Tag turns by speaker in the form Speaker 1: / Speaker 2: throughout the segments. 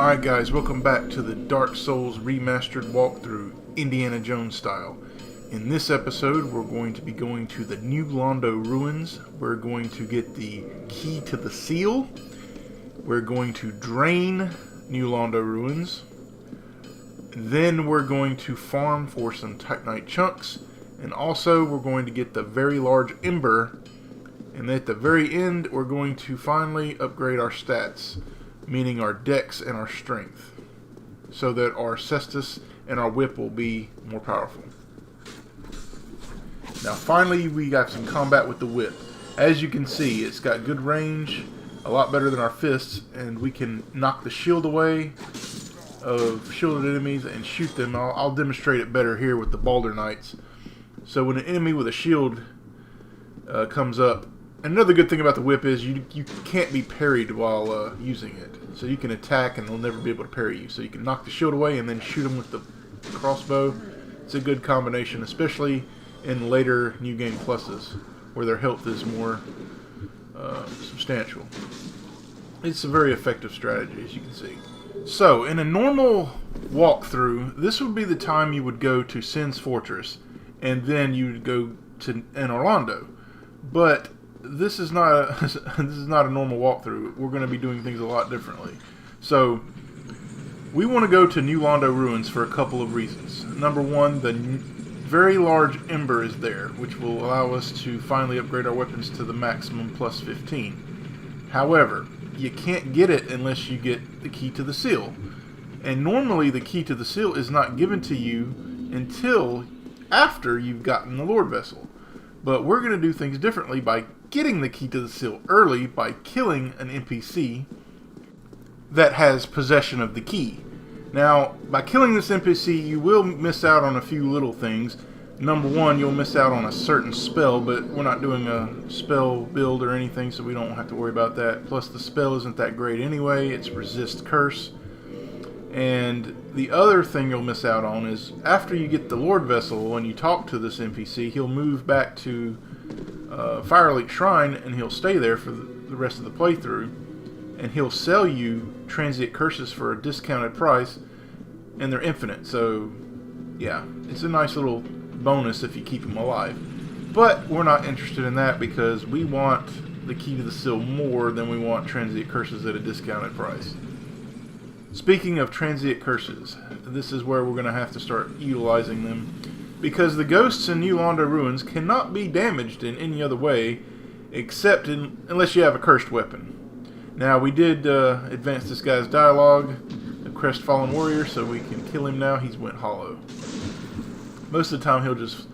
Speaker 1: Alright guys, welcome back to the Dark Souls Remastered walkthrough, Indiana Jones style. In this episode, we're going to be going to the New Londo ruins. We're going to get the key to the seal. We're going to drain New Londo ruins. Then we're going to farm for some Titanite chunks. And also, we're going to get the very large ember. And at the very end, we're going to finally upgrade our stats, meaning our dex and our strength, so that our cestus and our whip will be more powerful. Now finally we got some combat with the whip. As you can see, it's got good range, a lot better than our fists, and we can knock the shield away of shielded enemies and shoot them. I'll demonstrate it better here with the Balder Knights. So when an enemy with a shield comes up, another good thing about the whip is you can't be parried while using it. So you can attack and they'll never be able to parry you. So you can knock the shield away and then shoot them with the crossbow. It's a good combination, especially in later New Game Pluses, where their health is more substantial. It's a very effective strategy, as you can see. So, in a normal walkthrough, this would be the time you would go to Sin's Fortress, and then you would go to Londo. But this is not a normal walkthrough. We're going to be doing things a lot differently. So we want to go to New Londo ruins for a couple of reasons. Number one, the very large ember is there, which will allow us to finally upgrade our weapons to the maximum plus 15. However, you can't get it unless you get the key to the seal. And normally the key to the seal is not given to you until after you've gotten the Lord Vessel. But we're going to do things differently by getting the key to the seal early by killing an NPC that has possession of the key. Now, by killing this NPC, you will miss out on a few little things. Number one, you'll miss out on a certain spell, but we're not doing a spell build or anything, so we don't have to worry about that. Plus, the spell isn't that great anyway. It's Resist Curse. And the other thing you'll miss out on is after you get the Lord Vessel, when you talk to this NPC, he'll move back to Firelink Shrine and he'll stay there for the rest of the playthrough. And he'll sell you Transient Curses for a discounted price, and they're infinite. So, yeah, it's a nice little bonus if you keep him alive. But we're not interested in that because we want the key to the seal more than we want Transient Curses at a discounted price. Speaking of Transient Curses, this is where we're going to have to start utilizing them, because the ghosts in New Londo ruins cannot be damaged in any other way except unless you have a cursed weapon. Now, we did advance this guy's dialogue, the Crest Fallen Warrior, so we can kill him now. He's went hollow. Most of the time he'll just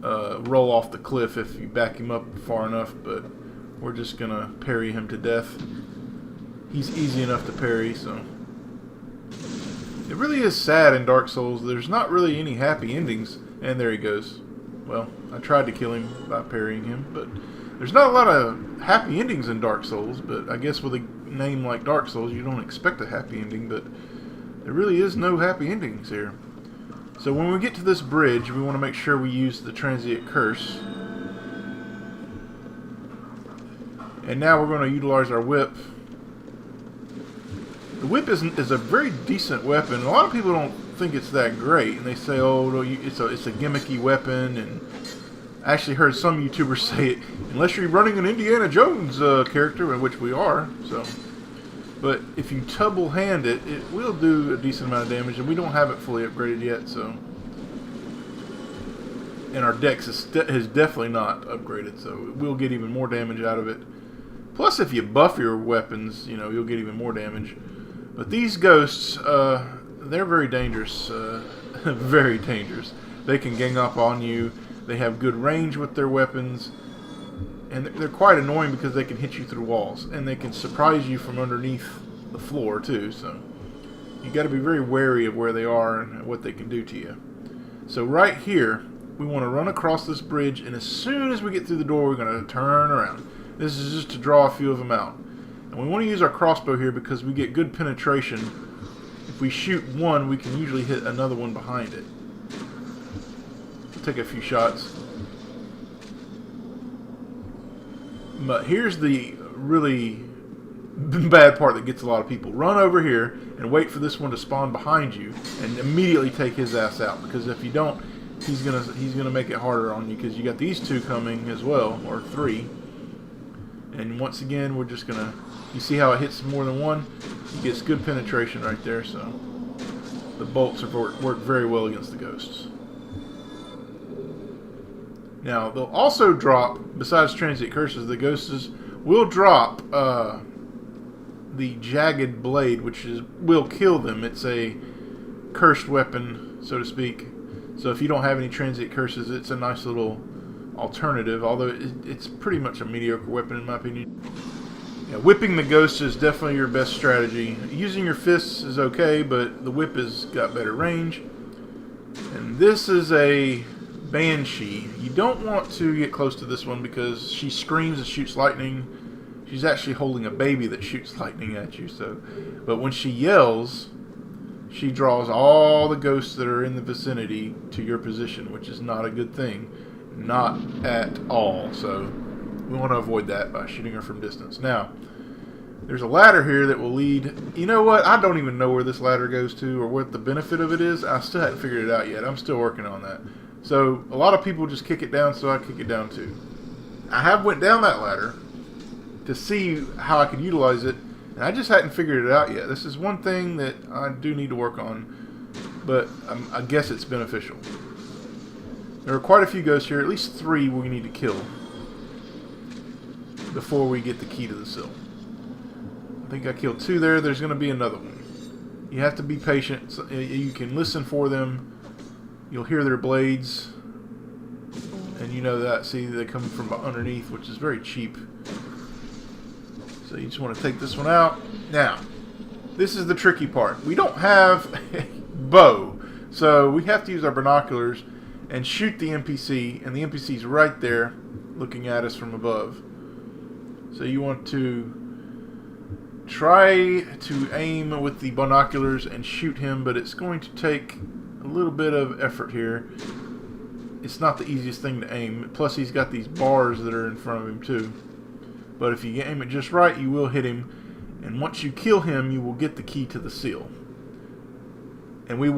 Speaker 1: roll off the cliff if you back him up far enough, but we're just going to parry him to death. He's easy enough to parry, so... It really is sad in Dark Souls. There's not really any happy endings. And there he goes. Well, I tried to kill him by parrying him, but there's not a lot of happy endings in Dark Souls, but I guess with a name like Dark Souls, you don't expect a happy ending, but there really is no happy endings here. So when we get to this bridge, we want to make sure we use the Transient Curse. And now we're going to utilize our whip. The whip is a very decent weapon. A lot of people don't think it's that great, and they say, "Oh, no, it's a gimmicky weapon." And I actually heard some YouTubers say it, unless you're running an Indiana Jones character, in which we are. So, but if you double hand it, it will do a decent amount of damage, and we don't have it fully upgraded yet. So, and our dex is definitely not upgraded, so we'll get even more damage out of it. Plus, if you buff your weapons, you know, you'll get even more damage. But these ghosts, they're very dangerous, very dangerous. They can gang up on you, they have good range with their weapons, and they're quite annoying because they can hit you through walls, and they can surprise you from underneath the floor too, so you got to be very wary of where they are and what they can do to you. So right here, we want to run across this bridge, and as soon as we get through the door, we're going to turn around. This is just to draw a few of them out. And we want to use our crossbow here because we get good penetration. If we shoot one, we can usually hit another one behind it. We'll take a few shots. But here's the really bad part that gets a lot of people. Run over here and wait for this one to spawn behind you, and immediately take his ass out. Because if you don't, he's gonna make it harder on you. Because you got these two coming as well, or three. And once again, we're just gonna. You see how it hits more than one? He gets good penetration right there. So the bolts have worked very well against the ghosts. Now they'll also drop, besides Transient Curses, the ghosts will drop the Jagged Blade, which will kill them. It's a cursed weapon, so to speak. So if you don't have any Transient Curses, it's a nice little alternative, although it's pretty much a mediocre weapon in my opinion. Yeah, whipping the ghost is definitely your best strategy. Using your fists is okay, but the whip has got better range. And this is a Banshee. You don't want to get close to this one because she screams and shoots lightning. She's actually holding a baby that shoots lightning at you. But when she yells, she draws all the ghosts that are in the vicinity to your position, which is not a good thing. Not at all. So we want to avoid that by shooting her from distance. Now, there's a ladder here that will lead... You know what? I don't even know where this ladder goes to or what the benefit of it is. I still haven't figured it out yet. I'm still working on that. So a lot of people just kick it down, so I kick it down too. I have went down that ladder to see how I could utilize it, and I just hadn't figured it out yet. This is one thing that I do need to work on, but I guess it's beneficial. There are quite a few ghosts here, at least 3 we need to kill before we get the key to the sill. I think I killed 2 there. There's going to be another one. You have to be patient. You can listen for them. You'll hear their blades, and you know that. See, they come from underneath, which is very cheap. So you just want to take this one out. Now, this is the tricky part. We don't have a bow, so we have to use our binoculars and shoot the NPC, and the NPC's right there looking at us from above. So you want to try to aim with the binoculars and shoot him, but it's going to take a little bit of effort here. It's not the easiest thing to aim. Plus, he's got these bars that are in front of him too. But if you aim it just right, you will hit him. And once you kill him, you will get the key to the seal. And we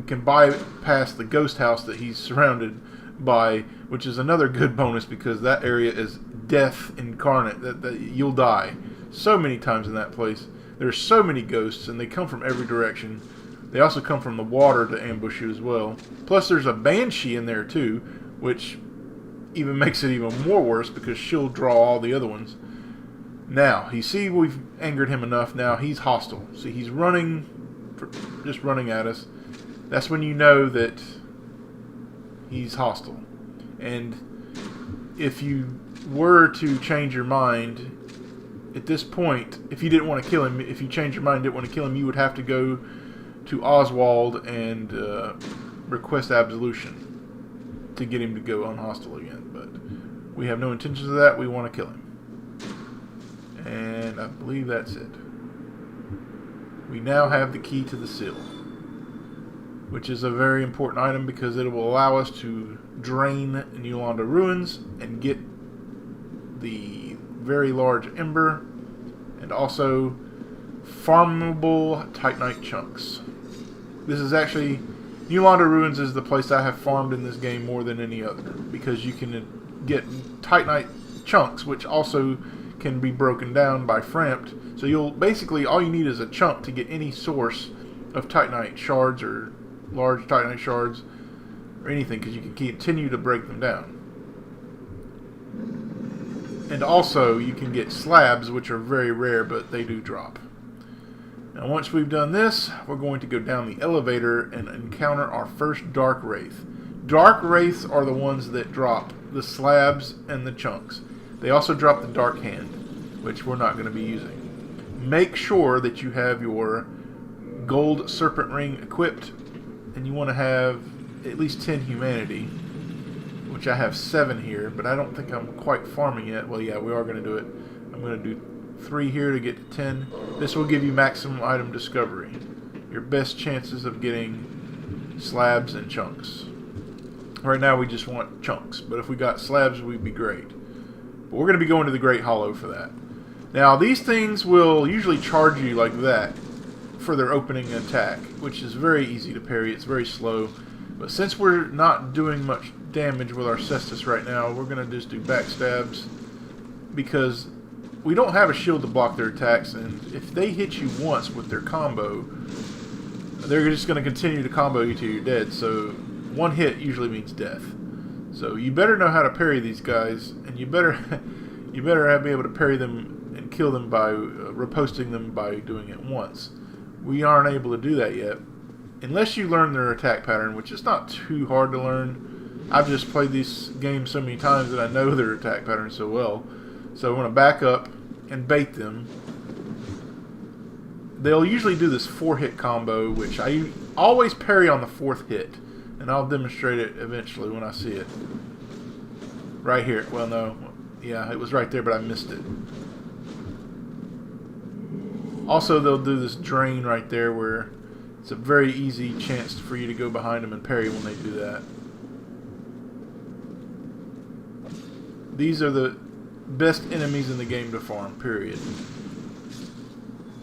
Speaker 1: can bypass the ghost house that he's surrounded by, which is another good bonus because that area is death incarnate. That you'll die so many times in that place. There's so many ghosts, and they come from every direction. They also come from the water to ambush you as well. Plus, there's a Banshee in there too, which even makes it even more worse because she'll draw all the other ones. Now, you see we've angered him enough. Now he's hostile. See, he's running, just running at us. That's when you know that he's hostile. And if you were to change your mind at this point, if you didn't want to kill him, if you changed your mind and didn't want to kill him, you would have to go to Oswald and request absolution to get him to go unhostile again. But we have no intentions of that. We want to kill him. And I believe that's it. We now have the key to the seal, which is a very important item because it will allow us to drain New Londo ruins and get the very large ember and also farmable Titanite chunks. This is actually, New Londo Ruins is the place I have farmed in this game more than any other because you can get Titanite chunks, which also can be broken down by Framped. So you'll basically, all you need is a chunk to get any source of Titanite shards or large Titanite shards or anything, because you can continue to break them down. And also you can get slabs, which are very rare, but they do drop. Now once we've done this, we're going to go down the elevator and encounter our first Dark Wraith. Dark Wraiths are the ones that drop the slabs and the chunks. They also drop the Dark Hand, which we're not going to be using. Make sure that you have your gold serpent ring equipped, and you want to have at least 10 humanity, which I have 7 here, but I don't think I'm quite farming yet. Well, yeah, we are going to do it. I'm going to do 3 here to get to 10. This will give you maximum item discovery. Your best chances of getting slabs and chunks. Right now we just want chunks, but if we got slabs, we'd be great. But we're going to be going to the Great Hollow for that. Now, these things will usually charge you like that for their opening attack, which is very easy to parry. It's very slow. But since we're not doing much damage with our cestus right now, we're going to just do backstabs, because we don't have a shield to block their attacks, and if they hit you once with their combo, they're just going to continue to combo you till you're dead. So one hit usually means death. So you better know how to parry these guys, and you better be able to parry them and kill them by riposting them by doing it once. We aren't able to do that yet, unless you learn their attack pattern, which is not too hard to learn. I've just played these games so many times that I know their attack pattern so well. So I'm going to back up and bait them. They'll usually do this 4-hit combo, which I always parry on the 4th hit, and I'll demonstrate it eventually when I see it. Right here. Well, no. Yeah, it was right there, but I missed it. Also, they'll do this drain right there, where it's a very easy chance for you to go behind them and parry when they do that. These are the best enemies in the game to farm, period.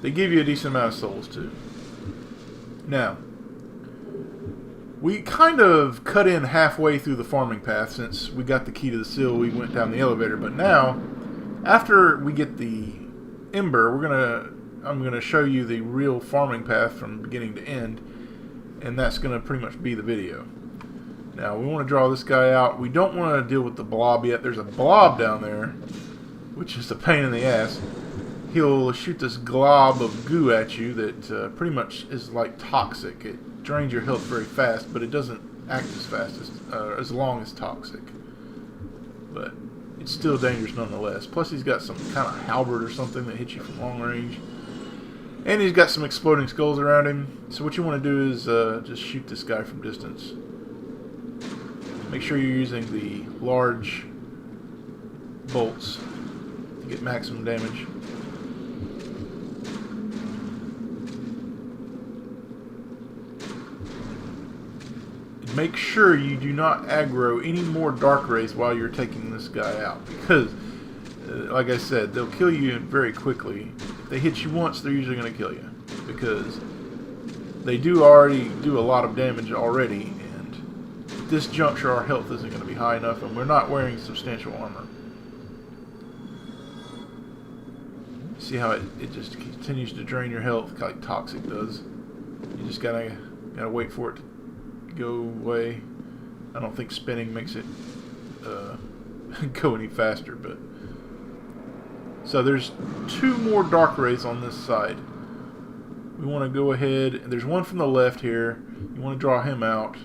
Speaker 1: They give you a decent amount of souls, too. Now, we kind of cut in halfway through the farming path. Since we got the key to the seal, we went down the elevator. But now, after we get the ember, I'm going to show you the real farming path from beginning to end, and that's going to pretty much be the video. Now, we want to draw this guy out. We don't want to deal with the blob yet. There's a blob down there, which is a pain in the ass. He'll shoot this glob of goo at you that pretty much is like toxic. It drains your health very fast, but it doesn't act as fast as long as toxic. But it's still dangerous nonetheless. Plus, he's got some kind of halberd or something that hits you from long range. And he's got some exploding skulls around him. So what you want to do is just shoot this guy from distance. Make sure you're using the large bolts to get maximum damage. Make sure you do not aggro any more dark rays while you're taking this guy out, because like I said, they'll kill you very quickly. If they hit you once, they're usually going to kill you, because they already do a lot of damage already, and at this juncture our health isn't going to be high enough, and we're not wearing substantial armor. See how it just continues to drain your health like toxic does. You just gotta wait for it to go away. I don't think spinning makes it go any faster, but so there's 2 more dark rays on this side. We want to go ahead, and there's one from the left here. You want to draw him out,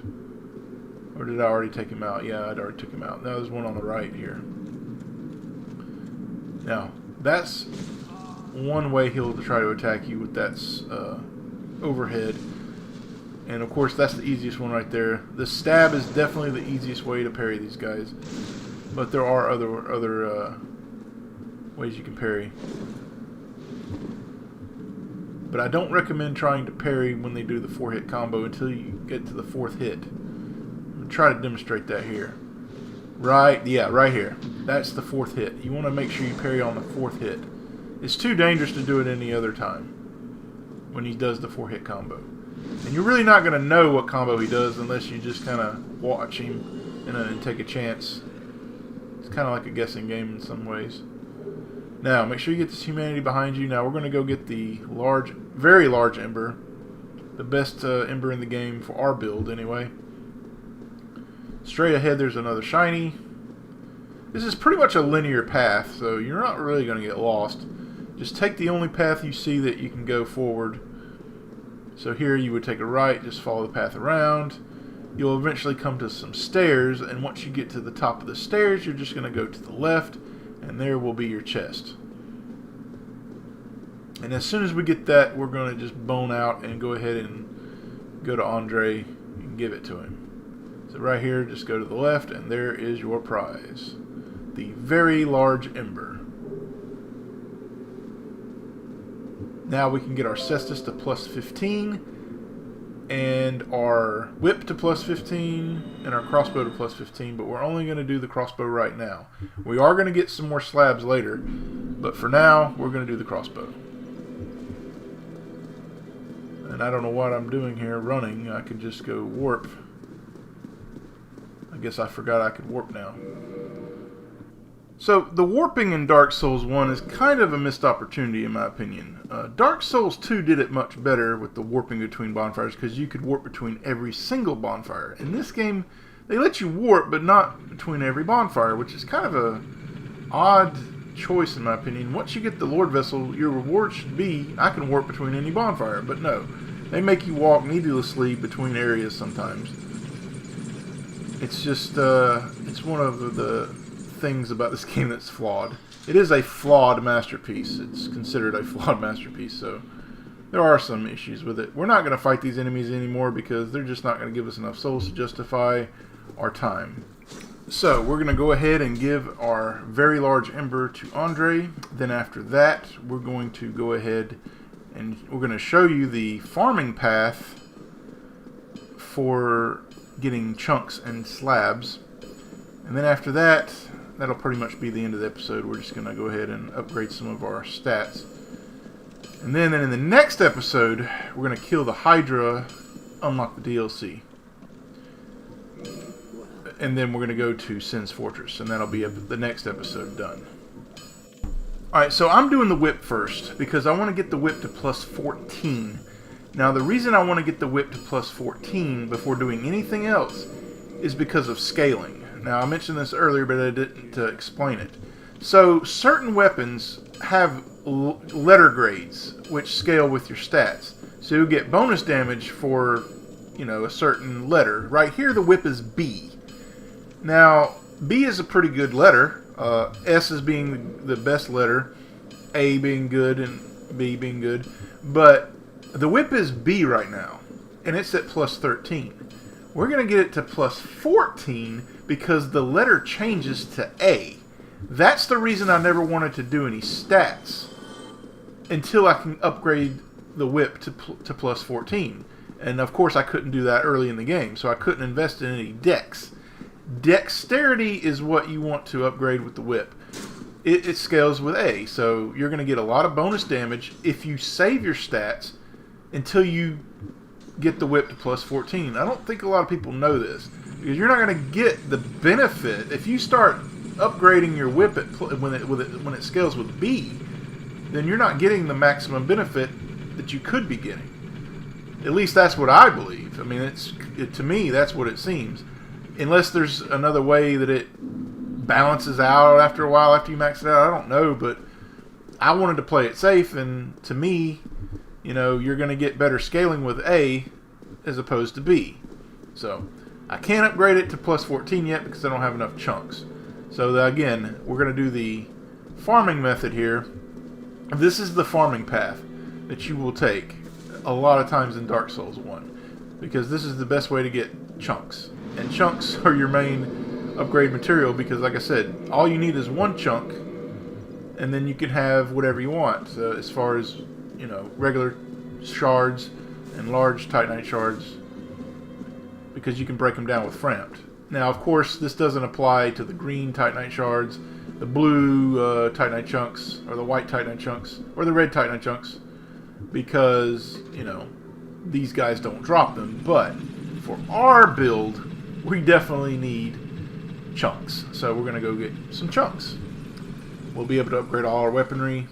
Speaker 1: or did I already take him out? Yeah, I'd already took him out. Now there's one on the right here. Now that's one way he'll try to attack you with that overhead. And of course, that's the easiest one right there. The stab is definitely the easiest way to parry these guys, but there are other ways you can parry. But I don't recommend trying to parry when they do the 4-hit combo until you get to the 4th hit. I'm gonna try to demonstrate that here. Right here. That's the 4th hit. You want to make sure you parry on the 4th hit. It's too dangerous to do it any other time when he does the 4-hit combo. And you're really not going to know what combo he does unless you just kind of watch him and take a chance. It's kind of like a guessing game in some ways. Now, make sure you get this humanity behind you. Now, we're going to go get the large, very large ember. The best ember in the game for our build, anyway. Straight ahead, there's another shiny. This is pretty much a linear path, so you're not really going to get lost. Just take the only path you see that you can go forward. So here you would take a right, just follow the path around. You'll eventually come to some stairs, and once you get to the top of the stairs, you're just going to go to the left, and there will be your chest. And as soon as we get that, we're going to just bone out and go ahead and go to Andre and give it to him. So right here, just go to the left, and there is your prize. The very large ember. Now we can get our cestus to plus 15, and our whip to plus 15, and our crossbow to plus 15, but we're only going to do the crossbow right now. We are going to get some more slabs later, But for now, we're going to do the crossbow. And I don't know what I'm doing here, running. I could just go warp. I guess I forgot I could warp now. So, the warping in Dark Souls 1 is kind of a missed opportunity in my opinion. Dark Souls 2 did it much better with the warping between bonfires because you could warp between every single bonfire. In this game, they let you warp, but not between every bonfire, which is kind of a odd choice in my opinion. Once you get the Lord Vessel, your reward should be, I can warp between any bonfire, but no. They make you walk needlessly between areas sometimes. It's just, it's one of the things about this game that's flawed. It is a flawed masterpiece. It's considered a flawed masterpiece, so there are some issues with it. We're not going to fight these enemies anymore because they're just not going to give us enough souls to justify our time. So we're going to go ahead and give our very large ember to Andre. Then after that, we're going to go ahead and we're going to show you the farming path for getting chunks and slabs. And then after that, that'll pretty much be the end of the episode. We're just going to go ahead and upgrade some of our stats. And then in the next episode, we're going to kill the Hydra, unlock the DLC. And then we're going to go to Sin's Fortress, and that'll be the next episode done. Alright, so I'm doing the whip first, because I want to get the whip to plus 14. Now, the reason I want to get the whip to plus 14 before doing anything else is because of scaling. Now, I mentioned this earlier, but I didn't explain it. So, certain weapons have letter grades, which scale with your stats. So, you'll get bonus damage for, you know, a certain letter. Right here, the whip is B. Now, B is a pretty good letter. S is being the best letter, A being good, and B being good. But the whip is B right now, and it's at plus 13. We're going to get it to plus 14 because the letter changes to A. That's the reason I never wanted to do any stats until I can upgrade the whip to plus 14. And of course I couldn't do that early in the game, so I couldn't invest in any dex. Dexterity is what you want to upgrade with the whip. It scales with A, so you're going to get a lot of bonus damage if you save your stats until you get the whip to plus 14. I don't think a lot of people know this, because you're not going to get the benefit if you start upgrading your whip when it scales with B. Then you're not getting the maximum benefit that you could be getting. At least that's what I believe. I mean, to me that's what it seems. Unless there's another way that it balances out after a while after you max it out, I don't know. But I wanted to play it safe, and to me, you know, you're going to get better scaling with A as opposed to B. So I can't upgrade it to plus 14 yet because I don't have enough chunks. So again, we're going to do the farming method here. This is the farming path that you will take a lot of times in Dark Souls 1, because this is the best way to get chunks. And chunks are your main upgrade material because, like I said, all you need is one chunk, and then you can have whatever you want as far as, you know, regular shards and large Titanite shards, because you can break them down with Framped. Now, of course, this doesn't apply to the green Titanite shards, the blue Titanite chunks, or the white Titanite chunks, or the red Titanite chunks, because, you know, these guys don't drop them. But for our build, we definitely need chunks. So we're going to go get some chunks. We'll be able to upgrade all our weaponry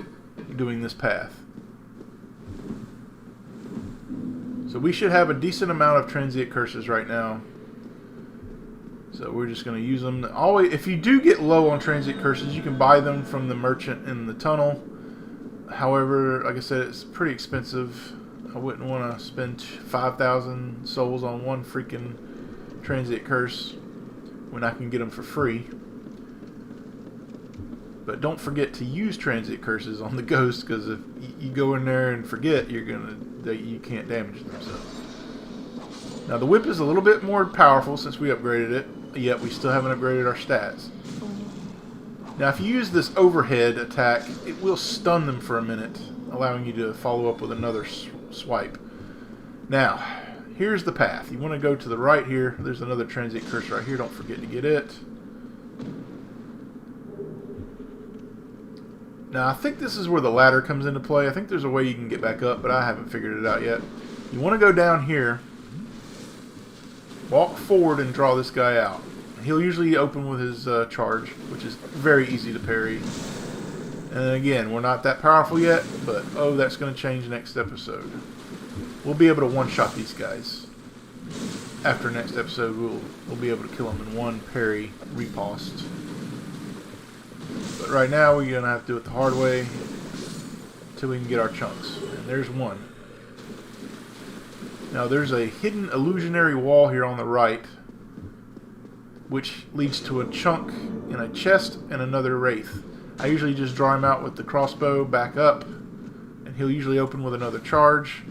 Speaker 1: doing this path. So we should have a decent amount of Transient Curses right now. So we're just going to use them. Always, if you do get low on Transient Curses, you can buy them from the merchant in the tunnel. However, like I said, it's pretty expensive. I wouldn't want to spend 5,000 souls on one freaking Transient Curse when I can get them for free. But don't forget to use Transient Curses on the ghost, because if you go in there and forget, you can't damage them. So. Now the whip is a little bit more powerful since we upgraded it, yet we still haven't upgraded our stats. Now if you use this overhead attack, it will stun them for a minute, allowing you to follow up with another swipe. Now, here's the path. You want to go to the right here. There's another Transient Curse right here. Don't forget to get it. Now, I think this is where the ladder comes into play. I think there's a way you can get back up, but I haven't figured it out yet. You want to go down here, walk forward, and draw this guy out. He'll usually open with his charge, which is very easy to parry. And again, we're not that powerful yet, but oh, that's going to change next episode. We'll be able to one-shot these guys. After next episode, we'll be able to kill them in one parry riposte. But right now, we're going to have to do it the hard way until we can get our chunks. And there's one. Now, there's a hidden illusionary wall here on the right, which leads to a chunk in a chest and another wraith. I usually just draw him out with the crossbow, back up, and he'll usually open with another charge.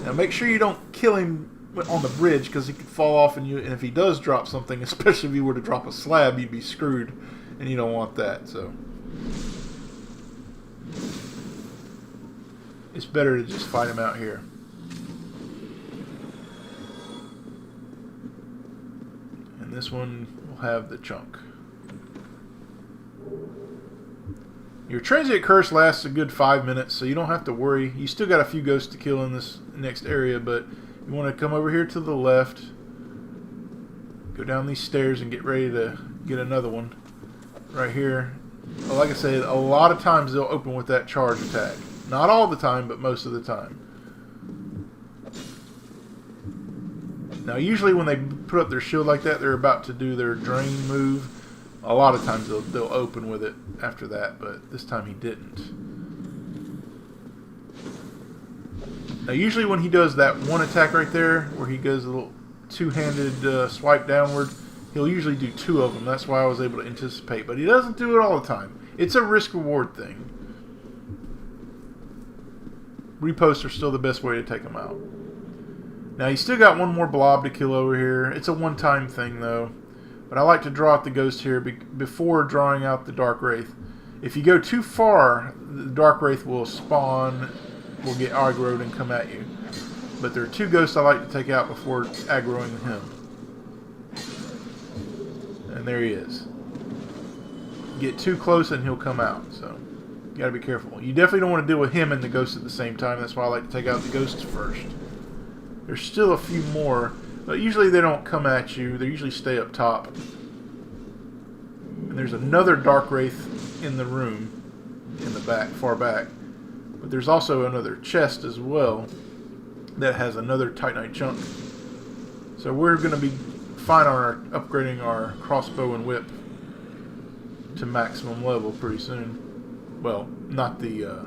Speaker 1: Now make sure you don't kill him on the bridge, because he could fall off, and if he does drop something, especially if he were to drop a slab, you'd be screwed, and you don't want that. So it's better to just fight him out here. And this one will have the chunk. Your Transient Curse lasts a good 5 minutes, so you don't have to worry. You still got a few ghosts to kill in this next area, but you want to come over here to the left, go down these stairs, and get ready to get another one right here. Like I said, a lot of times they'll open with that charge attack. Not all the time, but most of the time. Now, usually when they put up their shield like that, they're about to do their drain move. A lot of times they'll open with it after that, but this time he didn't. Now usually when he does that one attack right there, where he goes a little two-handed swipe downward, he'll usually do 2 of them. That's why I was able to anticipate, but he doesn't do it all the time. It's a risk-reward thing. Reposts are still the best way to take them out. Now you still got one more blob to kill over here. It's a one-time thing though. But I like to draw out the ghost here before drawing out the Dark Wraith. If you go too far, the Dark Wraith will spawn, will get aggroed and come at you. But there are 2 ghosts I like to take out before aggroing him. And there he is. Get too close and he'll come out. So you gotta be careful. You definitely don't want to deal with him and the ghost at the same time. That's why I like to take out the ghosts first. There's still a few more. But usually they don't come at you. They usually stay up top. And there's another Dark Wraith in the room, in the back, far back. But there's also another chest as well that has another Titanite chunk. So we're going to be fine on upgrading our crossbow and whip to maximum level pretty soon. Well, not the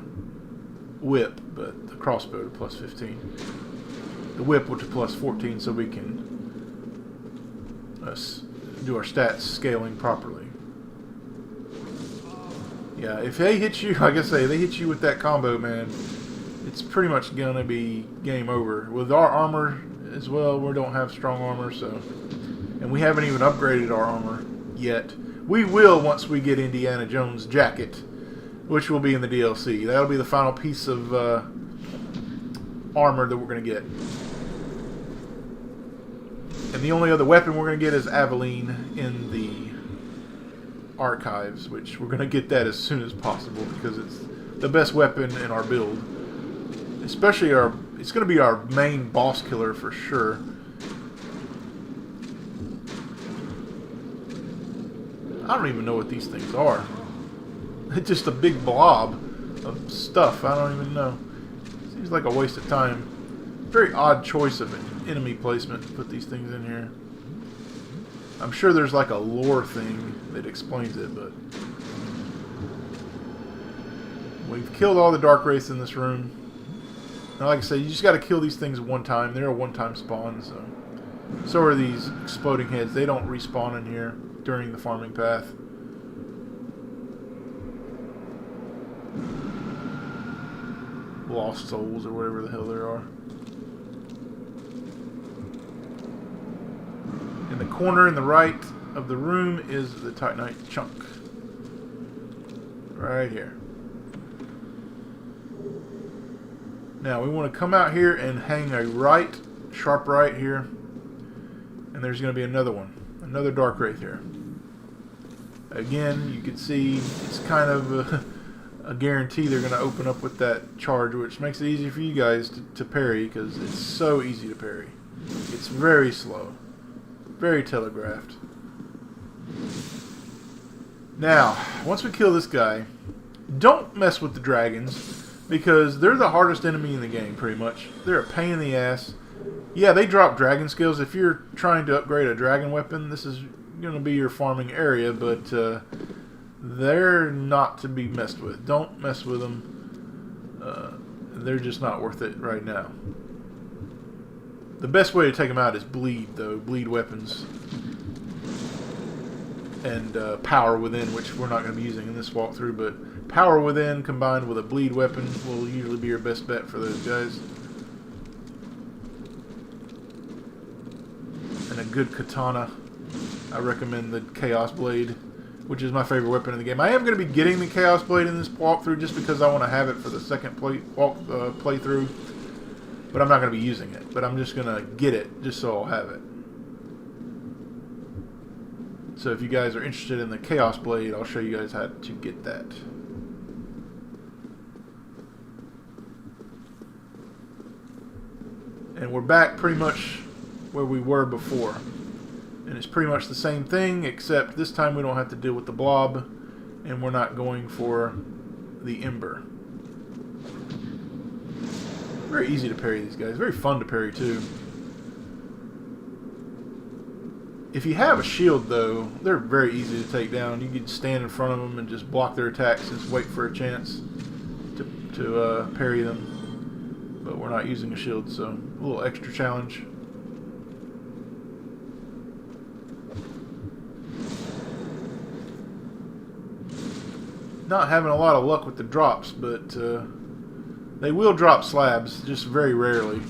Speaker 1: whip, but the crossbow to plus 15. The whip which is plus 14, so we can do our stats scaling properly. Yeah, if they hit you, like I say, they hit you with that combo, man, it's pretty much gonna be game over. With our armor as well, we don't have strong armor, so, and we haven't even upgraded our armor yet. We will once we get Indiana Jones' jacket, which will be in the DLC. That'll be the final piece of armor that we're gonna get. And the only other weapon we're going to get is Aveline in the archives, which we're going to get that as soon as possible because it's the best weapon in our build. Especially it's going to be our main boss killer for sure. I don't even know what these things are. It's just a big blob of stuff. I don't even know. Seems like a waste of time. Very odd choice of enemy placement to put these things in here. I'm sure there's like a lore thing that explains it, but we've killed all the Dark Wraiths in this room. Now, like I said, you just got to kill these things one time. They're a one-time spawn, so are these exploding heads. They don't respawn in here during the farming path. Lost souls or whatever the hell there are. In the corner in the right of the room is the Titanite chunk. Right here. Now we want to come out here and hang a right, sharp right here. And there's going to be another one. Another Dark Wraith here. Again, you can see it's kind of a guarantee they're going to open up with that charge, which makes it easy for you guys to parry, because it's so easy to parry. It's very slow. Very telegraphed. Now, once we kill this guy, don't mess with the dragons, because they're the hardest enemy in the game, pretty much. They're a pain in the ass. Yeah, they drop dragon skills. If you're trying to upgrade a dragon weapon, this is going to be your farming area, but they're not to be messed with. Don't mess with them. They're just not worth it right now. The best way to take them out is bleed, though. Bleed weapons. And power within, which we're not going to be using in this walkthrough, but power within combined with a bleed weapon will usually be your best bet for those guys. And a good katana. I recommend the Chaos Blade, which is my favorite weapon in the game. I am going to be getting the Chaos Blade in this walkthrough just because I want to have it for the second playthrough. But I'm not going to be using it. But I'm just going to get it just so I'll have it. So if you guys are interested in the Chaos Blade, I'll show you guys how to get that. And we're back pretty much where we were before. And it's pretty much the same thing, except this time we don't have to deal with the blob, and we're not going for the ember. Very easy to parry these guys. Very fun to parry too. If you have a shield, though, they're very easy to take down. You can stand in front of them and just block their attacks and just wait for a chance to parry them. But we're not using a shield, so a little extra challenge. Not having a lot of luck with the drops, but they will drop slabs, just very rarely.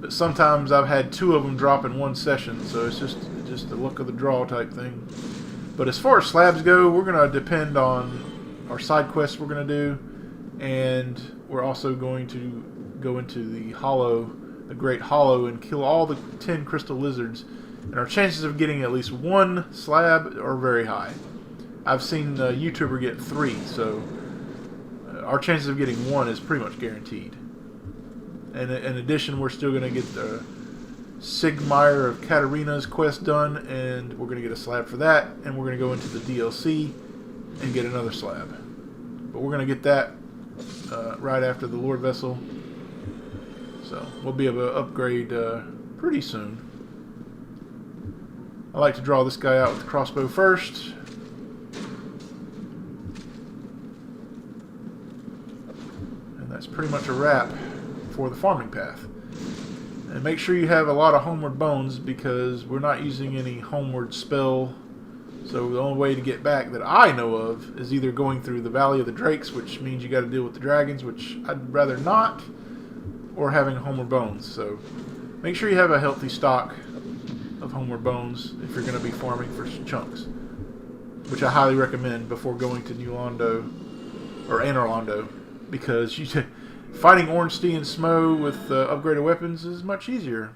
Speaker 1: But sometimes I've had 2 of them drop in one session, so it's just the luck of the draw type thing. But as far as slabs go, we're going to depend on our side quests we're going to do, and we're also going to go into the Great Hollow, and kill all the 10 crystal lizards. And our chances of getting at least 1 slab are very high. I've seen a YouTuber get 3, so our chances of getting 1 is pretty much guaranteed. And in addition, we're still going to get the Sigmire of Katarina's quest done, and we're going to get a slab for that, and we're going to go into the DLC and get another slab. But we're going to get that right after the Lord Vessel, so we'll be able to upgrade pretty soon. I like to draw this guy out with the crossbow first. And that's pretty much a wrap for the farming path. And make sure you have a lot of homeward bones, because we're not using any homeward spell. So the only way to get back that I know of is either going through the Valley of the Drakes, which means you got to deal with the dragons, which I'd rather not, or having homeward bones. So make sure you have a healthy stock of homeward bones if you're going to be farming for chunks, which I highly recommend before going to New Londo or Anor Londo, because fighting Ornstein and Smo with upgraded weapons is much easier.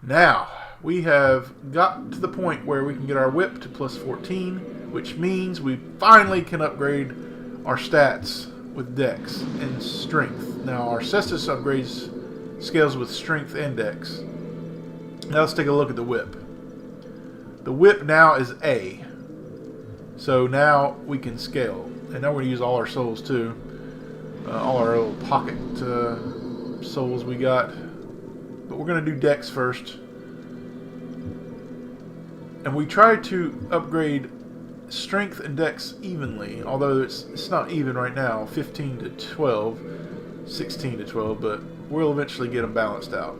Speaker 1: Now, we have got to the point where we can get our whip to plus 14, which means we finally can upgrade our stats with dex and strength. Now, our Cestus upgrades scales with strength and dex. Now let's take a look at the whip. The whip now is A. So now we can scale. And now we're going to use all our souls too. All our little pocket souls we got. But we're going to do dex first. And we try to upgrade strength and dex evenly. Although it's not even right now. 15 to 12. 16 to 12. But we'll eventually get them balanced out.